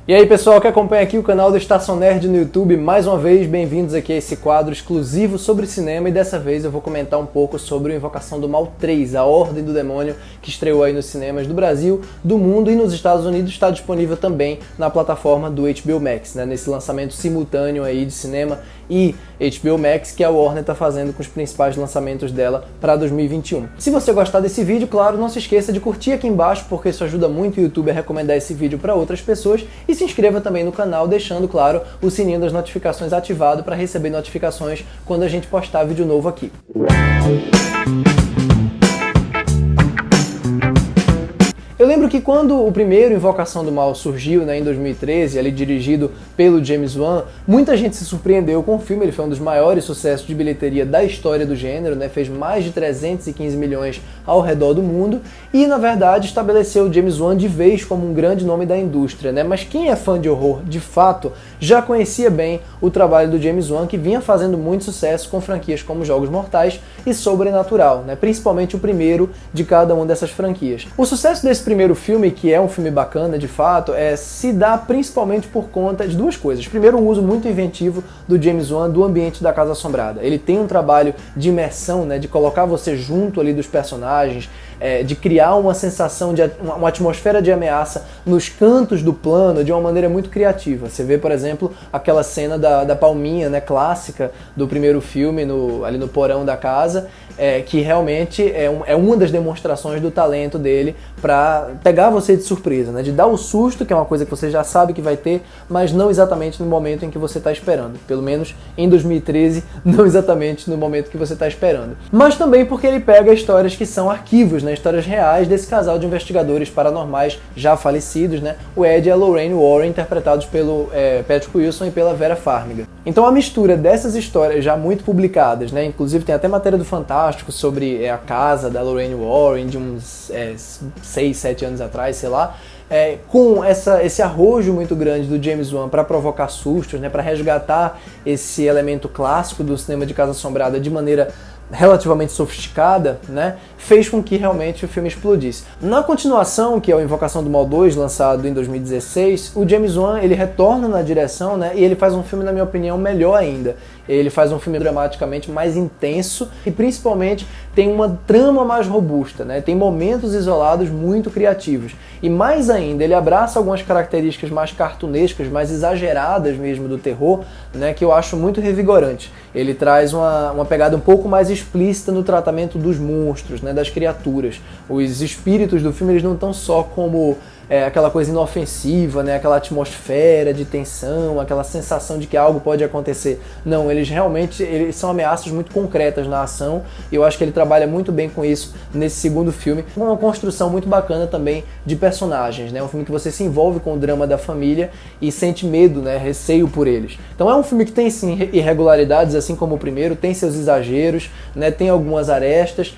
E aí pessoal que acompanha aqui o canal do Estação Nerd no YouTube, mais uma vez bem-vindos aqui a esse quadro exclusivo sobre cinema, e dessa vez eu vou comentar um pouco sobre o Invocação do Mal 3, A Ordem do Demônio, que estreou aí nos cinemas do Brasil, do mundo e nos Estados Unidos, está disponível também na plataforma do HBO Max, né, nesse lançamento simultâneo aí de cinema e HBO Max que a Warner está fazendo com os principais lançamentos dela para 2021. Se você gostar desse vídeo, claro, não se esqueça de curtir aqui embaixo, porque isso ajuda muito o YouTube a recomendar esse vídeo para outras pessoas, e se inscreva também no canal, deixando, claro, o sininho das notificações ativado para receber notificações quando a gente postar vídeo novo aqui. Eu lembro que quando o primeiro Invocação do Mal surgiu, né, em 2013, ali dirigido pelo James Wan, muita gente se surpreendeu com o filme. Ele foi um dos maiores sucessos de bilheteria da história do gênero, né, fez mais de 315 milhões ao redor do mundo e, na verdade, estabeleceu o James Wan de vez como um grande nome da indústria, né? Mas quem é fã de horror, de fato, já conhecia bem o trabalho do James Wan, que vinha fazendo muito sucesso com franquias como Jogos Mortais e Sobrenatural, né, principalmente o primeiro de cada uma dessas franquias. O sucesso desse primeiro filme, que é um filme bacana de fato, se dá principalmente por conta de duas coisas. Primeiro, um uso muito inventivo do James Wan do ambiente da Casa Assombrada. Ele tem um trabalho de imersão, né, de colocar você junto ali dos personagens, de criar uma sensação de uma atmosfera de ameaça nos cantos do plano de uma maneira muito criativa. Você vê, por exemplo, aquela cena da palminha, né, clássica do primeiro filme, ali no porão da casa, que realmente é uma das demonstrações do talento dele para pegar você de surpresa, né, de dar o susto, que é uma coisa que você já sabe que vai ter, mas não exatamente no momento em que você está esperando. Pelo menos em 2013, não exatamente no momento que você está esperando. Mas também porque ele pega histórias que são arquivos, né, histórias reais desse casal de investigadores paranormais já falecidos, né, o Ed e a Lorraine Warren, interpretados pelo Patrick Wilson e pela Vera Farmiga. Então a mistura dessas histórias já muito publicadas, né, inclusive tem até matéria do Fantástico sobre a casa da Lorraine Warren de uns 6, 7 anos atrás, sei lá, com esse arrojo muito grande do James Wan para provocar sustos, né, para resgatar esse elemento clássico do cinema de Casa Assombrada de maneira relativamente sofisticada, né, fez com que realmente o filme explodisse. Na continuação, que é o Invocação do Mal 2, lançado em 2016, o James Wan ele retorna na direção, né, e ele faz um filme, na minha opinião, melhor ainda. Ele faz um filme dramaticamente mais intenso e principalmente tem uma trama mais robusta, né? Tem momentos isolados muito criativos. E mais ainda, ele abraça algumas características mais cartunescas, mais exageradas mesmo do terror, né, que eu acho muito revigorante. Ele traz uma pegada um pouco mais explícita no tratamento dos monstros, né, das criaturas. Os espíritos do filme eles não estão só como aquela coisa inofensiva, né, aquela atmosfera de tensão, aquela sensação de que algo pode acontecer. Não, eles são ameaças muito concretas na ação, e eu acho que ele trabalha muito bem com isso nesse segundo filme, com uma construção muito bacana também de personagens, né, um filme que você se envolve com o drama da família e sente medo, né, receio por eles. Então é um filme que tem sim irregularidades, assim como o primeiro, tem seus exageros, né, tem algumas arestas,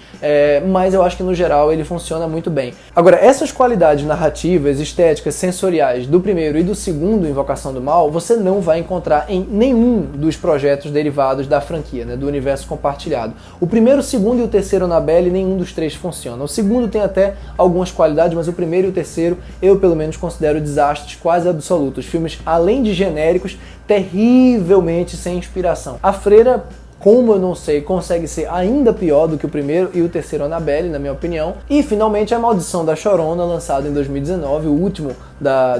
mas eu acho que no geral ele funciona muito bem. Agora, essas qualidades narrativas, estéticas, sensoriais do primeiro e do segundo Invocação do Mal, você não vai encontrar em nenhum dos projetos derivados da franquia, né, do universo compartilhado. O primeiro, o segundo e o terceiro Annabelle, nenhum dos três funciona. O segundo tem até algumas qualidades, mas o primeiro e o terceiro eu pelo menos considero desastres quase absolutos. Filmes, além de genéricos, terrivelmente sem inspiração. A Freira, como eu não sei, consegue ser ainda pior do que o primeiro e o terceiro Annabelle, na minha opinião. E finalmente A Maldição da Chorona, lançado em 2019, o último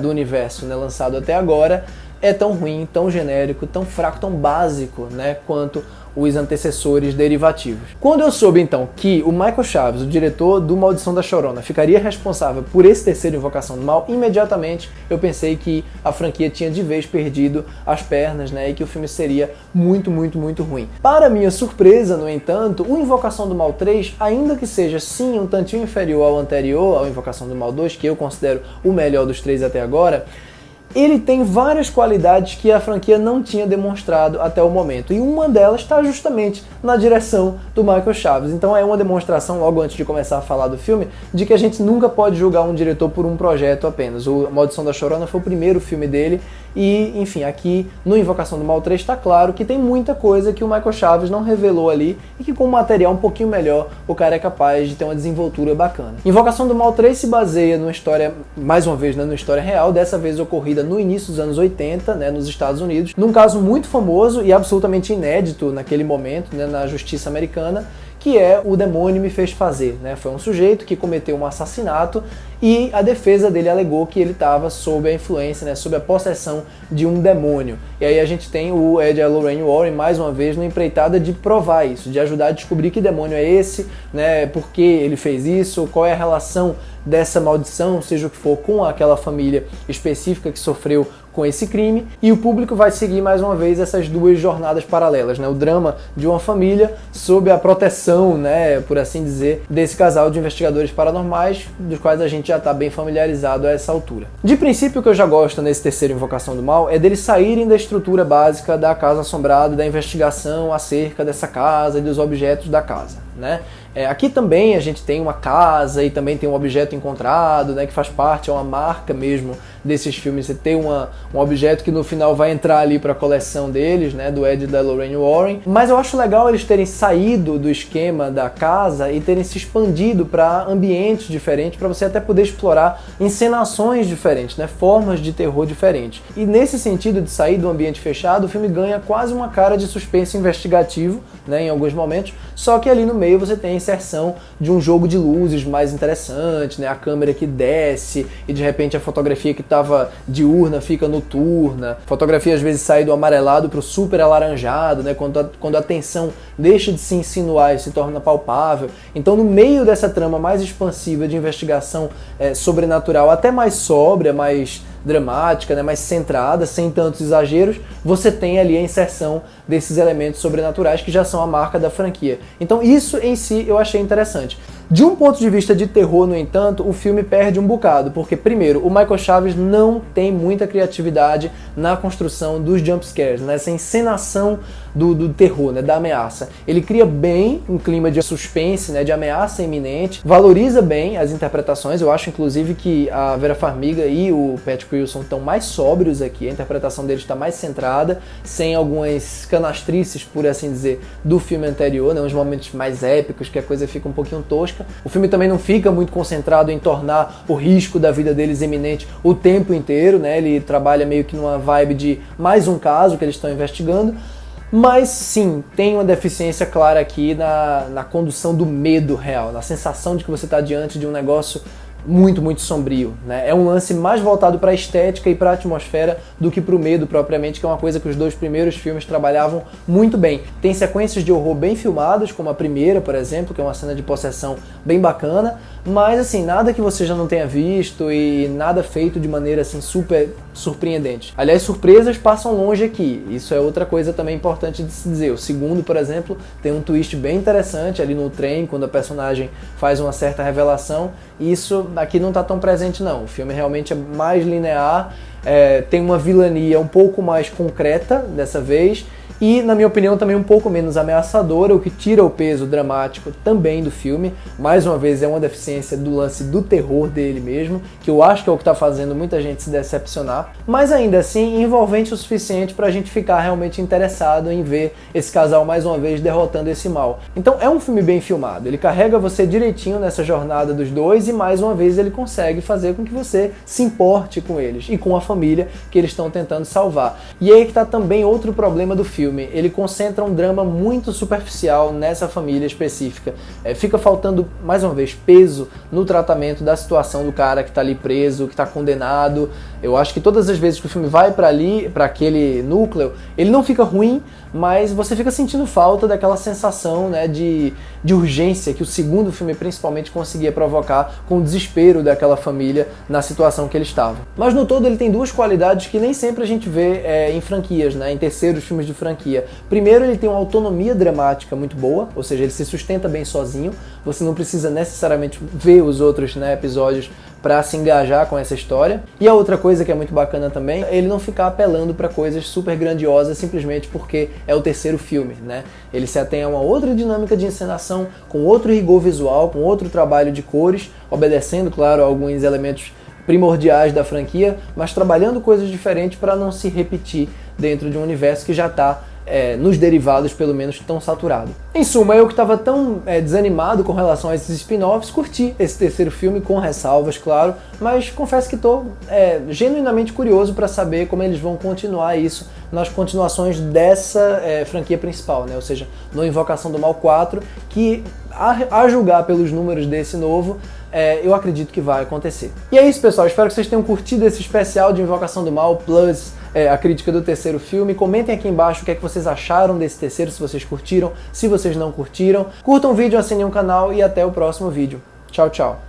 do universo, né, lançado até agora, é tão ruim, tão genérico, tão fraco, tão básico, né, quanto os antecessores derivativos. Quando eu soube então que o Michael Chaves, o diretor do Maldição da Chorona, ficaria responsável por esse terceiro Invocação do Mal, imediatamente eu pensei que a franquia tinha de vez perdido as pernas, né, e que o filme seria muito, muito, muito ruim. Para minha surpresa, no entanto, o Invocação do Mal 3, ainda que seja sim um tantinho inferior ao anterior, ao Invocação do Mal 2, que eu considero o melhor dos três até agora, ele tem várias qualidades que a franquia não tinha demonstrado até o momento, e uma delas está justamente na direção do Michael Chaves. Então é uma demonstração, logo antes de começar a falar do filme, de que a gente nunca pode julgar um diretor por um projeto apenas. O Maldição da Chorona foi o primeiro filme dele, e, enfim, aqui no Invocação do Mal 3 está claro que tem muita coisa que o Michael Chaves não revelou ali, e que com um material um pouquinho melhor, o cara é capaz de ter uma desenvoltura bacana. Invocação do Mal 3 se baseia numa história, mais uma vez, né, numa história real, dessa vez ocorrida ocorrida no início dos anos 80, né, nos Estados Unidos, num caso muito famoso e absolutamente inédito naquele momento, né, na justiça americana, que é O Demônio Me Fez Fazer, né? Foi um sujeito que cometeu um assassinato e a defesa dele alegou que ele estava sob a influência, né, sob a possessão de um demônio. E aí a gente tem o Ed e a Lorraine Warren, mais uma vez, numa empreitada de provar isso, de ajudar a descobrir que demônio é esse, né, por que ele fez isso, qual é a relação dessa maldição, seja o que for, com aquela família específica que sofreu com esse crime, e o público vai seguir mais uma vez essas duas jornadas paralelas, né? O drama de uma família sob a proteção, né, por assim dizer, desse casal de investigadores paranormais, dos quais a gente já está bem familiarizado a essa altura. De princípio, o que eu já gosto nesse terceiro Invocação do Mal é deles saírem da estrutura básica da Casa Assombrada, da investigação acerca dessa casa e dos objetos da casa, né? Aqui também a gente tem uma casa e também tem um objeto encontrado, né, que faz parte, é uma marca mesmo desses filmes. Você tem um objeto que no final vai entrar ali para a coleção deles, né, do Ed e da Lorraine Warren. Mas eu acho legal eles terem saído do esquema da casa e terem se expandido para ambientes diferentes, para você até poder explorar encenações diferentes, né, formas de terror diferentes. E nesse sentido de sair do ambiente fechado, o filme ganha quase uma cara de suspense investigativo, né, em alguns momentos, só que ali no meio você tem a inserção de um jogo de luzes mais interessante, né, a câmera que desce e de repente a fotografia que estava diurna fica noturna, a fotografia às vezes sai do amarelado para o super alaranjado, né, quando a tensão deixa de se insinuar e se torna palpável. Então no meio dessa trama mais expansiva de investigação sobrenatural, até mais sóbria, mais dramática, né, mais centrada, sem tantos exageros, você tem ali a inserção desses elementos sobrenaturais que já são a marca da franquia. Então isso em si eu achei interessante. De um ponto de vista de terror, no entanto, o filme perde um bocado, porque, primeiro, o Michael Chaves não tem muita criatividade na construção dos jumpscares, nessa encenação do terror, né, da ameaça. Ele cria bem um clima de suspense, né, de ameaça iminente, valoriza bem as interpretações. Eu acho, inclusive, que a Vera Farmiga e o Patrick Wilson estão mais sóbrios aqui, a interpretação deles está mais centrada, sem algumas canastrices, por assim dizer, do filme anterior, né, uns momentos mais épicos, que a coisa fica um pouquinho tosca. O filme também não fica muito concentrado em tornar o risco da vida deles iminente o tempo inteiro, né? Ele trabalha meio que numa vibe de mais um caso que eles estão investigando, mas sim, tem uma deficiência clara aqui na condução do medo real, na sensação de que você está diante de um negócio muito, muito sombrio, né? É um lance mais voltado para a estética e para a atmosfera do que para o medo propriamente, que é uma coisa que os dois primeiros filmes trabalhavam muito bem. Tem sequências de horror bem filmadas, como a primeira, por exemplo, que é uma cena de possessão bem bacana, mas assim, nada que você já não tenha visto e nada feito de maneira assim super surpreendente. Aliás, surpresas passam longe aqui, isso é outra coisa também importante de se dizer. O segundo, por exemplo, tem um twist bem interessante ali no trem, quando a personagem faz uma certa revelação, e isso aqui não está tão presente não. O filme realmente é mais linear, tem uma vilania um pouco mais concreta dessa vez, e, na minha opinião, também um pouco menos ameaçadora, o que tira o peso dramático também do filme. Mais uma vez, é uma deficiência do lance do terror dele mesmo, que eu acho que é o que está fazendo muita gente se decepcionar, mas ainda assim envolvente o suficiente para a gente ficar realmente interessado em ver esse casal mais uma vez derrotando esse mal. Então é um filme bem filmado, ele carrega você direitinho nessa jornada dos dois e mais uma vez ele consegue fazer com que você se importe com eles e com a família que eles estão tentando salvar. E aí que está também outro problema do filme. Ele concentra um drama muito superficial nessa família específica. Fica faltando, mais uma vez, peso no tratamento da situação do cara que está ali preso, que está condenado. Eu acho que todas as vezes que o filme vai para ali, para aquele núcleo, ele não fica ruim, mas você fica sentindo falta daquela sensação, né, de urgência que o segundo filme principalmente conseguia provocar com o desespero daquela família na situação que ele estava. Mas no todo ele tem duas qualidades que nem sempre a gente vê em franquias, né, em terceiros filmes de franquia. Primeiro, ele tem uma autonomia dramática muito boa, ou seja, ele se sustenta bem sozinho, você não precisa necessariamente ver os outros, né, episódios para se engajar com essa história. E a outra coisa que é muito bacana também, é ele não ficar apelando para coisas super grandiosas simplesmente porque é o terceiro filme, né? Ele se atém a uma outra dinâmica de encenação, com outro rigor visual, com outro trabalho de cores, obedecendo, claro, a alguns elementos primordiais da franquia, mas trabalhando coisas diferentes para não se repetir dentro de um universo que já está nos derivados, pelo menos, tão saturado. Em suma, eu que estava tão desanimado com relação a esses spin-offs, curti esse terceiro filme, com ressalvas, claro, mas confesso que estou genuinamente curioso para saber como eles vão continuar isso nas continuações dessa franquia principal, né? Ou seja, no Invocação do Mal 4, que a julgar pelos números desse novo, eu acredito que vai acontecer. E é isso, pessoal. Espero que vocês tenham curtido esse especial de Invocação do Mal plus a crítica do terceiro filme. Comentem aqui embaixo o que é que vocês acharam desse terceiro, se vocês curtiram, se vocês não curtiram. Curtam o vídeo, assinem o canal e até o próximo vídeo. Tchau, tchau.